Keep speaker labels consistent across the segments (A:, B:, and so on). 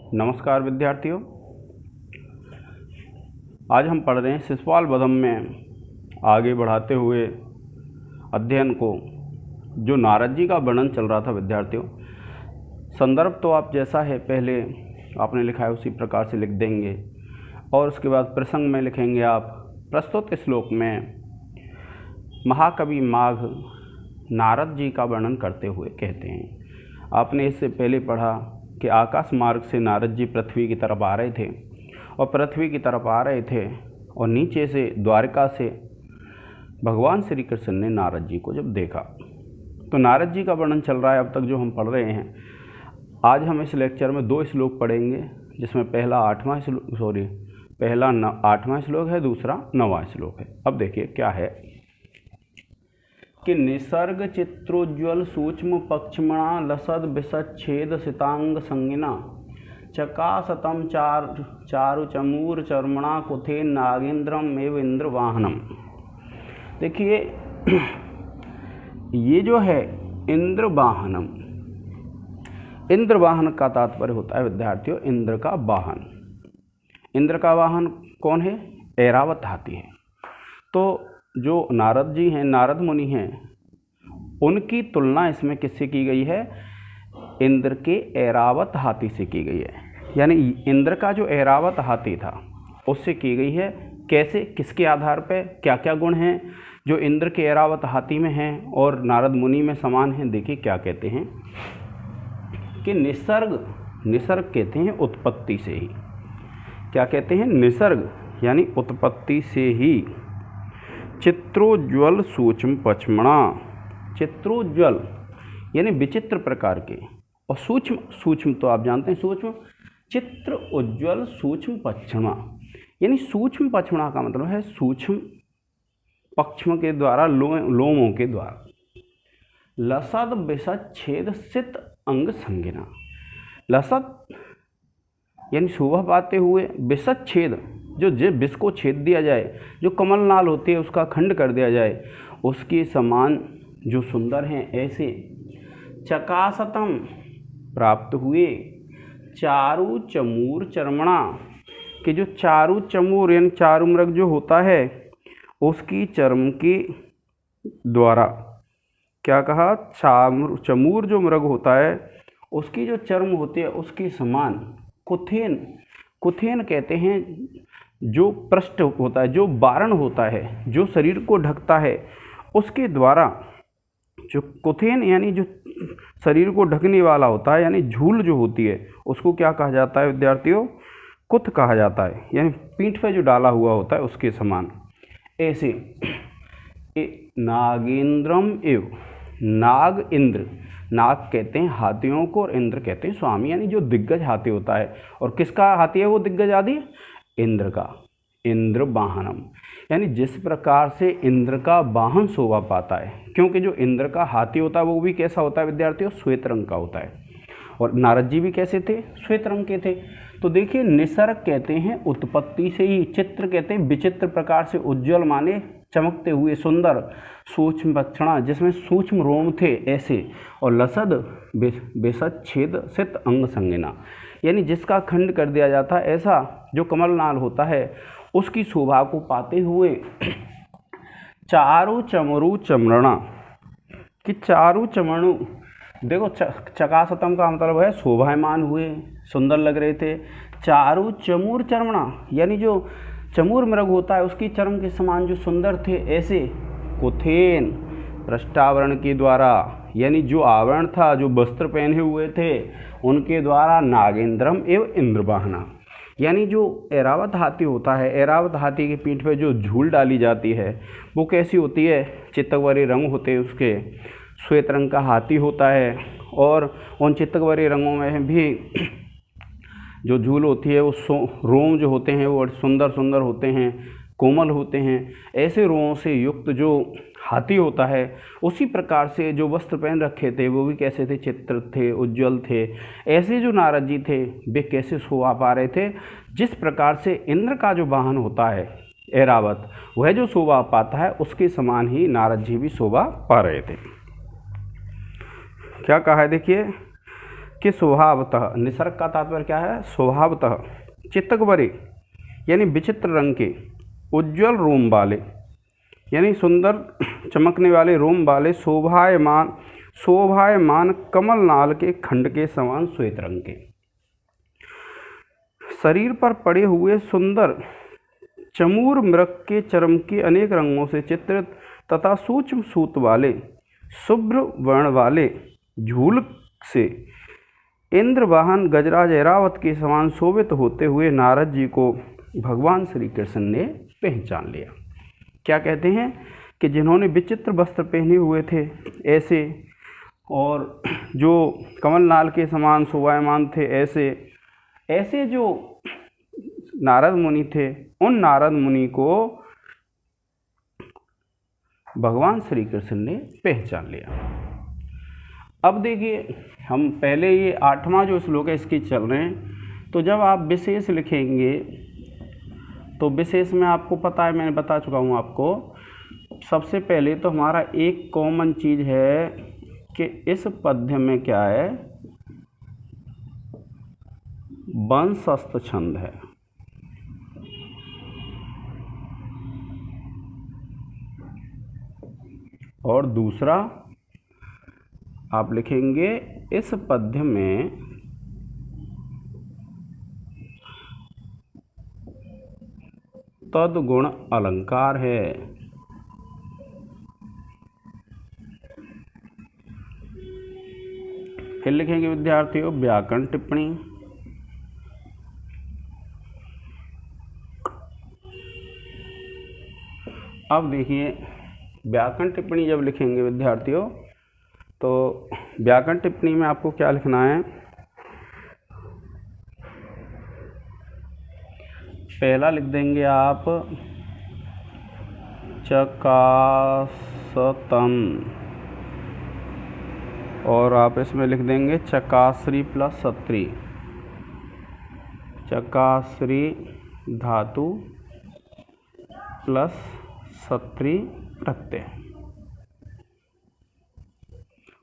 A: नमस्कार विद्यार्थियों, आज हम पढ़ रहे हैं शिशुपाल वधम में आगे बढ़ाते हुए अध्ययन को, जो नारद जी का वर्णन चल रहा था। विद्यार्थियों, संदर्भ तो आप जैसा है पहले आपने लिखा है उसी प्रकार से लिख देंगे और उसके बाद प्रसंग में लिखेंगे आप। प्रस्तुत श्लोक में महाकवि माघ नारद जी का वर्णन करते हुए कहते हैं, आपने इससे पहले पढ़ा कि आकाश मार्ग से नारद जी पृथ्वी की तरफ आ रहे थे और पृथ्वी की तरफ आ रहे थे और नीचे से द्वारका से भगवान श्री कृष्ण ने नारद जी को जब देखा, तो नारद जी का वर्णन चल रहा है अब तक जो हम पढ़ रहे हैं। आज हम इस लेक्चर में 2 श्लोक पढ़ेंगे, जिसमें पहला 8वां श्लोक है, दूसरा 9वां श्लोक है। अब देखिए क्या है कि निसर्ग चित्रोज्ज्वल सूक्ष्म पक्षमणा लसद विसच्छेद सितांग संगिना चकासतम चारु चमूर चर्मणा कुथे नागेंद्रम एव इंद्र वाहनम। देखिए ये जो है इंद्र वाहनम, इंद्र वाहन का तात्पर्य होता है विद्यार्थियों इंद्र का वाहन। इंद्र का वाहन कौन है? ऐरावत हाथी है। तो जो नारद जी हैं, नारद मुनि हैं, उनकी तुलना इसमें किससे की गई है? इंद्र के ऐरावत हाथी से की गई है। यानी इंद्र का जो ऐरावत हाथी था उससे की गई है। कैसे, किसके आधार पर, क्या क्या गुण हैं जो इंद्र के ऐरावत हाथी में हैं और नारद मुनि में समान हैं? देखिए क्या कहते हैं कि निसर्ग कहते हैं उत्पत्ति से ही। क्या कहते हैं? निसर्ग यानी उत्पत्ति से ही। चित्रोज्ज्वल सूक्ष्म पक्षमणा, चित्रोज्ज्वल यानी विचित्र प्रकार के, और सूक्ष्म तो आप जानते हैं सूक्ष्म। चित्र उज्ज्वल सूक्ष्म पक्षमा यानी सूक्ष्म पक्षमा का मतलब है सूक्ष्म पक्षम के द्वारा, लोमों के द्वारा। लसद विसद छेद सित अंग संगिना, लसद यानी शोभा पाते हुए, विसद छेद जो विष को छेद दिया जाए, जो कमल नाल होती है उसका खंड कर दिया जाए, उसके समान जो सुंदर हैं ऐसे। चकासतम प्राप्त हुए, चारु चमूर चर्मणा कि जो चारु चमूर यानी चारु मृग जो होता है उसकी चर्म के द्वारा, क्या कहा? चमूर जो मृग होता है उसकी जो चर्म होती है उसके समान। कुथेन कहते हैं जो पृष्ठ होता है, जो बारण होता है, जो शरीर को ढकता है, उसके द्वारा जो कुथेन यानी जो शरीर को ढकने वाला होता है, यानी झूल जो होती है उसको क्या कहा जाता है विद्यार्थियों? कुथ कहा जाता है। यानी पीठ पे जो डाला हुआ होता है उसके समान। ऐसे नागेंद्रम एव, नाग इंद्र, नाग कहते हैं हाथियों को और इंद्र कहते हैं स्वामी, यानी जो दिग्गज हाथी होता है। और किसका हाथी है वो दिग्गज आदि? इंद्र का। इंद्र वाहनम यानी जिस प्रकार से इंद्र का वाहन शोभा पाता है, क्योंकि जो इंद्र का हाथी होता है वो भी कैसा होता है विद्यार्थियों? श्वेत रंग का होता है। और नारद जी भी कैसे थे? श्वेत रंग के थे। तो देखिए निसर्ग कहते हैं उत्पत्ति से ही, चित्र कहते हैं विचित्र प्रकार से, उज्ज्वल माने चमकते हुए सुंदर, सूक्ष्म पक्षणा जिसमें सूक्ष्म रोम थे ऐसे, और लसद बेसद छेद सित अंग संगिना यानी जिसका खंड कर दिया जाता है ऐसा, जो कमल नाल होता है उसकी शोभा को पाते हुए। चारु चमरू चमरणा कि चारु चमणु, देखो चकासतम का मतलब है शोभायमान हुए, सुंदर लग रहे थे। चारु चमूर चर्मणा यानी जो चमूर मृग होता है उसकी चर्म के समान जो सुंदर थे ऐसे। कुथेन पृष्ठावरण के द्वारा यानी जो आवरण था, जो वस्त्र पहने हुए थे उनके द्वारा। नागेंद्रम एवं इंद्रवाहना यानी जो ऐरावत हाथी होता है, ऐरावत हाथी के पीठ पे जो झूल डाली जाती है वो कैसी होती है? चित्तकवरी रंग होते हैं उसके, श्वेत रंग का हाथी होता है। और उन चित्तकवरी रंगों में भी जो झूल होती है वो रोम जो होते हैं वो सुंदर सुंदर होते हैं, कोमल होते हैं। ऐसे रोमों से युक्त जो हाथी होता है, उसी प्रकार से जो वस्त्र पहन रखे थे वो भी कैसे थे? चित्र थे, उज्ज्वल थे। ऐसे जो नारद जी थे वे कैसे शोभा पा रहे थे? जिस प्रकार से इंद्र का जो वाहन होता है ऐरावत, वह जो शोभा पाता है उसके समान ही नारद जी भी शोभा पा रहे थे। क्या कहा है देखिए, कि स्वभावतः, निसर्ग का तात्पर्य क्या है, स्वभावतः, चित्तकबरे यानी विचित्र रंग के, उज्ज्वल रोम वाले यानी सुंदर चमकने वाले रोम वाले, शोभायमान कमल नाल के खंड के समान श्वेत रंग के, शरीर पर पड़े हुए सुंदर चमूर मृग के चर्म के अनेक रंगों से चित्रित तथा सूक्ष्म सूत वाले, शुभ्र वर्ण वाले झूल से इंद्रवाहन गजराज ऐरावत के समान शोभित होते हुए नारद जी को भगवान श्री कृष्ण ने पहचान लिया। क्या कहते हैं कि जिन्होंने विचित्र वस्त्र पहने हुए थे ऐसे, और जो कमलनाल के समान शोभायमान थे ऐसे, ऐसे जो नारद मुनि थे, उन नारद मुनि को भगवान श्री कृष्ण ने पहचान लिया। अब देखिए, हम पहले ये 8वां जो श्लोक है इसकी चल रहे हैं, तो जब आप विशेष लिखेंगे तो विशेष में आपको पता है, मैंने बता चुका हूँ आपको, सबसे पहले तो हमारा एक कॉमन चीज़ है कि इस पद्य में क्या है, वंशस्थ छंद है। और दूसरा आप लिखेंगे इस पद्य में तद्गुण अलंकार है। फिर लिखेंगे विद्यार्थियों व्याकरण टिप्पणी। अब देखिए, व्याकरण टिप्पणी जब लिखेंगे विद्यार्थियों, तो व्याकरण टिप्पणी में आपको क्या लिखना है, पहला लिख देंगे आप चकासतम, और आप इसमें लिख देंगे चकाश्री प्लस सत्री, चकाश्री धातु प्लस सत्री प्रत्यय।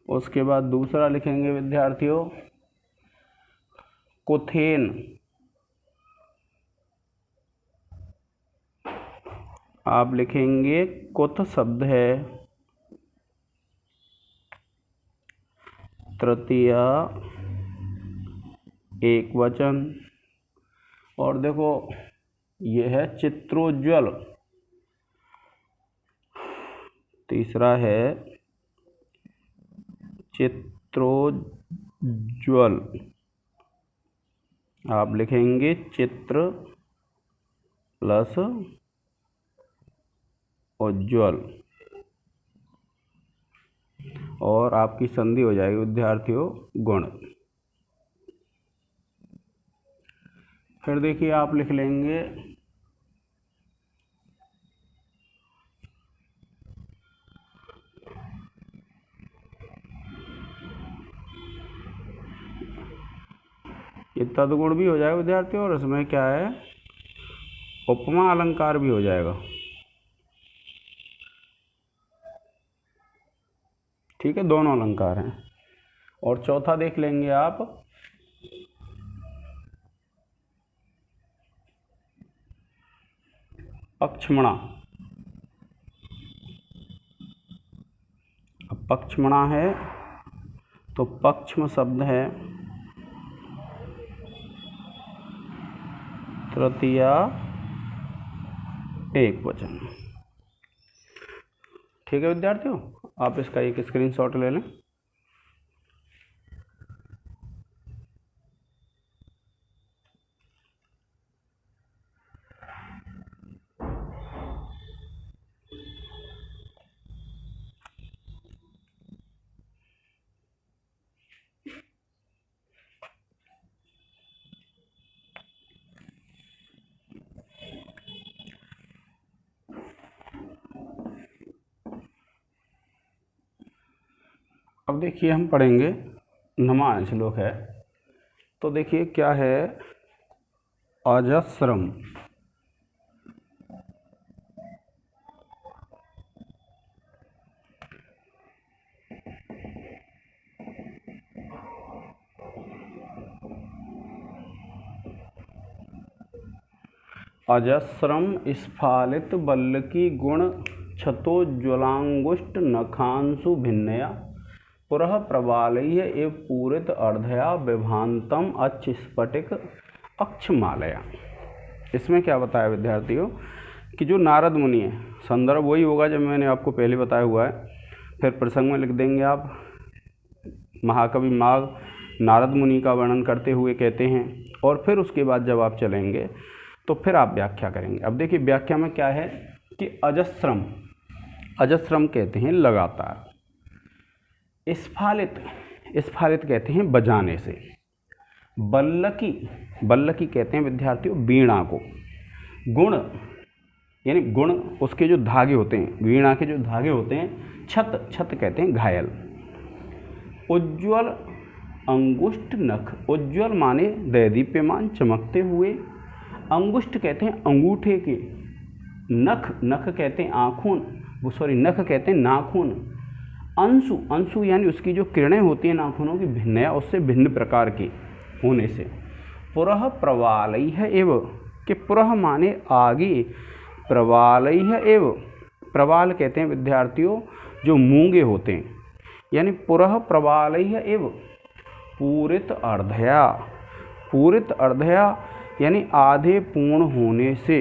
A: उसके बाद दूसरा लिखेंगे विद्यार्थियों कुथेन, आप लिखेंगे कुथ शब्द है तृतीय एक वचन, और देखो यह है चित्रोज्वल, तीसरा है चित्रोज्वल, आप लिखेंगे चित्र प्लस उज्ज्वल, और आपकी संधि हो जाएगी विद्यार्थियों गुण। फिर देखिए आप लिख लेंगे ये तदगुण भी हो जाएगा विद्यार्थियों, और इसमें क्या है उपमा अलंकार भी हो जाएगा। ठीक है, दोनों अलंकार हैं। और चौथा देख लेंगे आप पक्षमणा। अब पक्षमणा है तो पक्षम शब्द है तृतीय एक वचन। ठीक है विद्यार्थियों, आप इसका एक स्क्रीनशॉट ले लें। अब देखिए हम पढ़ेंगे 9वां श्लोक है, तो देखिए क्या है, अजस्रम, अजस्रम स्फालित बल्लकी गुण क्षतोज्ज्वलांगुष्ठ नखांशु भिन्नया पुरः प्रबालैः एव पूरित अर्धया विभांतम अच्छ स्फटिक अक्षमालया। इसमें क्या बताया विद्यार्थियों कि जो नारद मुनि है, संदर्भ वही होगा जब मैंने आपको पहले बताया हुआ है, फिर प्रसंग में लिख देंगे आप। महाकवि माघ नारद मुनि का वर्णन करते हुए कहते हैं, और फिर उसके बाद जब आप चलेंगे तो फिर आप व्याख्या करेंगे। अब देखिए व्याख्या में क्या है कि अजस्रम, अजस्रम कहते हैं लगातार, स्फालित, स्फालित कहते हैं बजाने से, बल्लकी, बल्लकी कहते हैं विद्यार्थियों वीणा को, गुण यानी गुण उसके जो धागे होते हैं, वीणा के जो धागे होते हैं, छत, छत कहते हैं घायल, उज्ज्वल अंगुष्ठ नख, उज्ज्वल माने दैदीप्यमान चमकते हुए, अंगुष्ठ कहते हैं अंगूठे के, नख, नख कहते हैं आँखून, वो सॉरी नख कहते हैं नाखून, अंशु, अंशु यानी उसकी जो किरणें होती हैं नाखूनों की भिन्नया उससे भिन्न प्रकार की होने से, पुरः प्रवालैः एव, कि पुरः माने आगे, प्रवालैः एव, प्रवाल कहते हैं विद्यार्थियों जो मूंगे होते हैं, यानी पुरः प्रवालैः एव पूरित अर्धया, पूरित अर्धया यानी आधे पूर्ण होने से,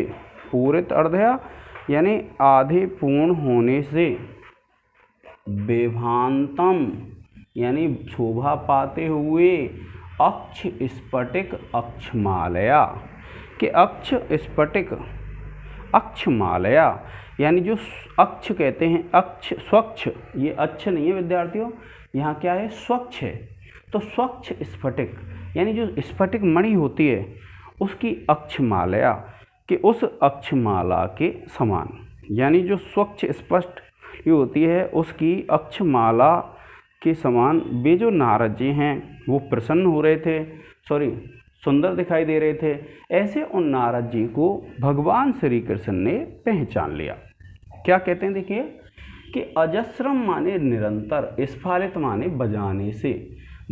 A: पूरित अर्धया यानी आधे पूर्ण होने से, विभांतम यानी शोभा पाते हुए, अक्ष स्फटिक अक्षमालया, कि अक्ष स्फटिक अक्षमालया यानी जो अक्ष कहते हैं, अक्ष स्वच्छ, ये अच्छ नहीं है विद्यार्थियों, यहाँ क्या है स्वच्छ है, तो स्वच्छ स्फटिक यानी जो स्फटिक मणि होती है उसकी अक्षमालया, कि उस अक्षमाला के समान, यानी जो स्वच्छ स्पष्ट ये होती है उसकी अक्षमाला के समान वे जो नारद जी हैं वो प्रसन्न हो रहे थे, सॉरी सुंदर दिखाई दे रहे थे। ऐसे उन नारद जी को भगवान श्री कृष्ण ने पहचान लिया। क्या कहते हैं देखिए कि अजस्रम माने निरंतर, स्फालित माने बजाने से,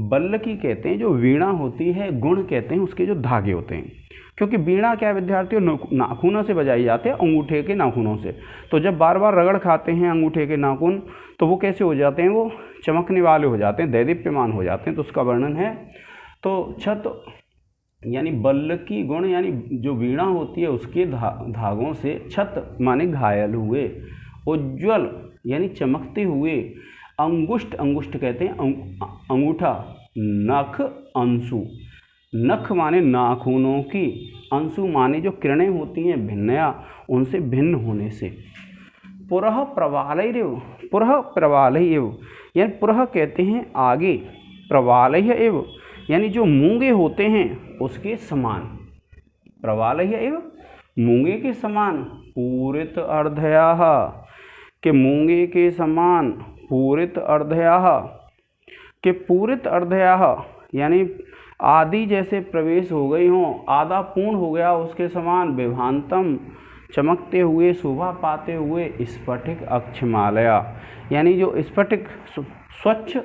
A: बल्लकी कहते हैं जो वीणा होती है, गुण कहते हैं उसके जो धागे होते हैं, क्योंकि वीणा क्या है विद्यार्थियों नाखूनों से बजाई जाते हैं, अंगूठे के नाखूनों से, तो जब बार बार रगड़ खाते हैं अंगूठे के नाखून तो वो कैसे हो जाते हैं, वो चमकने वाले हो जाते हैं, दैदीप्यमान हो जाते हैं, तो उसका वर्णन है। तो छत यानी बल्लकी गुण यानी जो वीणा होती है उसके धागों से, छत माने घायल हुए, उज्ज्वल यानी चमकते हुए, अंगुष्ठ, अंगुष्ठ कहते हैं अंगूठा, नख अंशु, नख माने नाखूनों की, अंशु माने जो किरणें होती हैं भिन्नया उनसे भिन्न होने से, पुरः प्रवालैरेव, पुरः प्रवालैरेव यानी पुरः कहते हैं आगे, प्रवालैरेव यानी जो मूंगे होते हैं उसके समान, प्रवालैरेव मूंगे के समान, पूरित अर्धयाः के मूंगे के समान, पूरित अर्धयाः के पूरित अर्धयाः यानी आदि जैसे प्रवेश हो गई हों, आधा पूर्ण हो गया उसके समान, विभांतम चमकते हुए, शोभा पाते हुए, स्फटिक अक्षमालया यानी जो स्फटिक स्वच्छ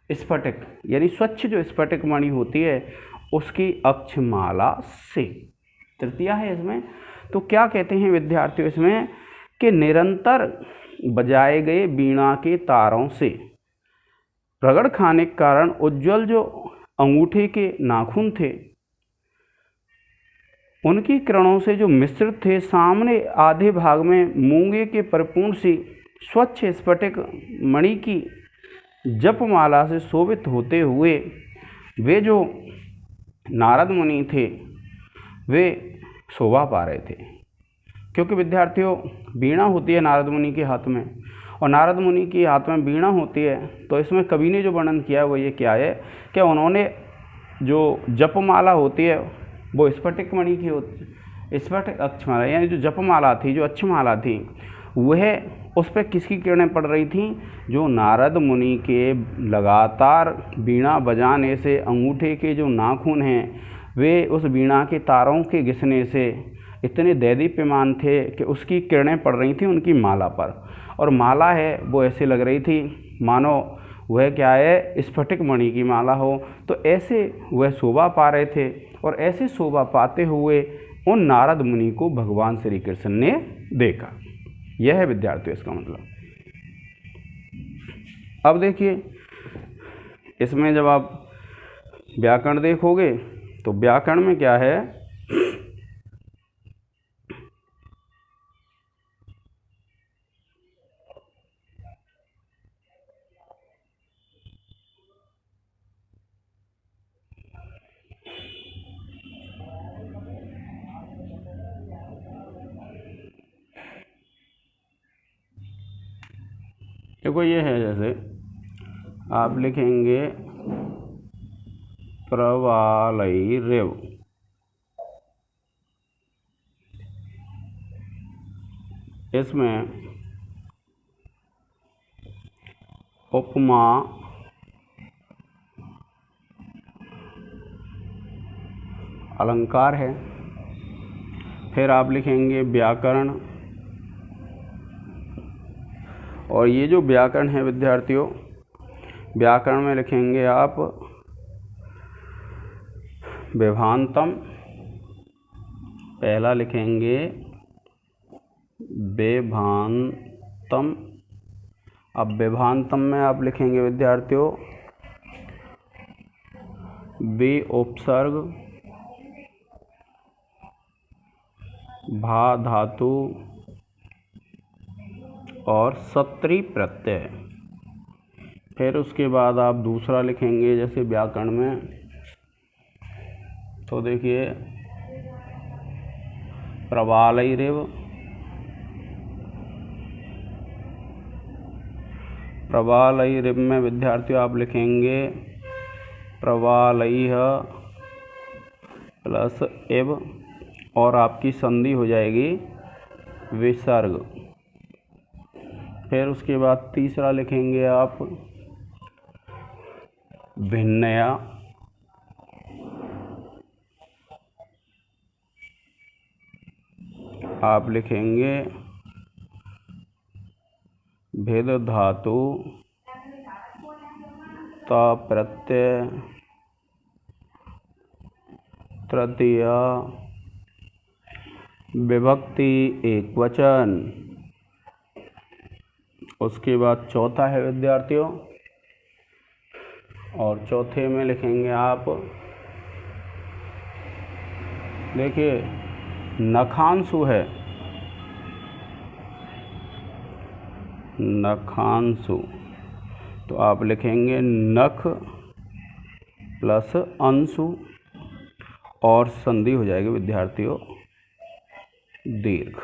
A: स्फटिक यानी स्वच्छ जो स्फटिक मणि होती है उसकी अक्षमाला से। तृतीया है इसमें, तो क्या कहते हैं विद्यार्थियों इसमें कि निरंतर बजाए गए वीणा के तारों से रगड़ खाने के कारण उज्ज्वल जो अंगूठे के नाखून थे उनकी किरणों से जो मिश्रित थे, सामने आधे भाग में मूंगे के परिपूर्ण सी स्वच्छ स्फटिक मणि की जपमाला से शोभित होते हुए वे जो नारद मुनि थे वे शोभा पा रहे थे। क्योंकि विद्यार्थियों वीणा होती है नारद मुनि के हाथ में, और नारद मुनि के हाथ में वीणा होती है, तो इसमें कवि ने जो वर्णन किया है वो ये क्या है कि उन्होंने जो जपमाला होती है वो स्फटिक मणि की होती, स्फटिक अक्षमाला यानी जो जपमाला थी, जो अक्षमाला थी, वह उस पर किसकी किरणें पड़ रही थीं, जो नारद मुनि के लगातार वीणा बजाने से अंगूठे के जो नाखून हैं वे उस वीणा के तारों के घिसने से इतने दैदीप्यमान थे कि उसकी किरणें पड़ रही थी उनकी माला पर, और माला है वो ऐसे लग रही थी मानो वह क्या है स्फटिक मणि की माला हो। तो ऐसे वह शोभा पा रहे थे, और ऐसे शोभा पाते हुए उन नारद मुनि को भगवान श्री कृष्ण ने देखा। यह है विद्यार्थियों इसका मतलब। अब देखिए, इसमें जब आप व्याकरण देखोगे तो व्याकरण में क्या है, देखो ये है, जैसे आप लिखेंगे प्रवालैरेव, इसमें उपमा अलंकार है। फिर आप लिखेंगे व्याकरण, और ये जो व्याकरण है विद्यार्थियों, व्याकरण में लिखेंगे आप विभांतम, पहला लिखेंगे विभांतम। अब विभांतम में आप लिखेंगे विद्यार्थियों वि उपसर्ग, भा धातु और सत्री प्रत्यय। फिर उसके बाद आप दूसरा लिखेंगे जैसे व्याकरण में, तो देखिए प्रवालैरेव, प्रवालैरेव में विद्यार्थियों आप लिखेंगे प्रवालैः प्लस एव, और आपकी संधि हो जाएगी विसर्ग। फिर उसके बाद तीसरा लिखेंगे आप भिन्नया, आप लिखेंगे भेद धातु ता प्रत्यय तृतीय विभक्ति एक वचन। उसके बाद चौथा है विद्यार्थियों, और चौथे में लिखेंगे आप, देखिए नखांशु है, नखांशु, तो आप लिखेंगे नख प्लस अंशु, और संधि हो जाएगी विद्यार्थियों दीर्घ।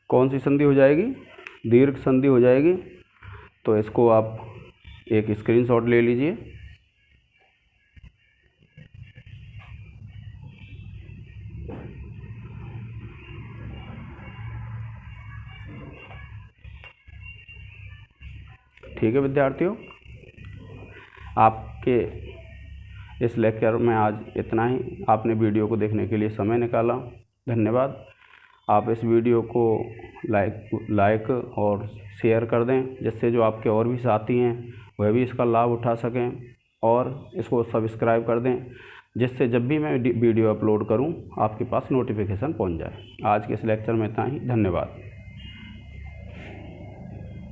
A: कौन सी संधि हो जाएगी? दीर्घ संधि हो जाएगी। तो इसको आप एक स्क्रीनशॉट ले लीजिए। ठीक है विद्यार्थियों, आपके इस लेक्चर में आज इतना ही। आपने वीडियो को देखने के लिए समय निकाला, धन्यवाद। आप इस वीडियो को लाइक और शेयर कर दें, जिससे जो आपके और भी साथी हैं वह भी इसका लाभ उठा सकें, और इसको सब्सक्राइब कर दें, जिससे जब भी मैं वीडियो अपलोड करूं आपके पास नोटिफिकेशन पहुंच जाए। आज के इस लेक्चर में इतना ही, धन्यवाद।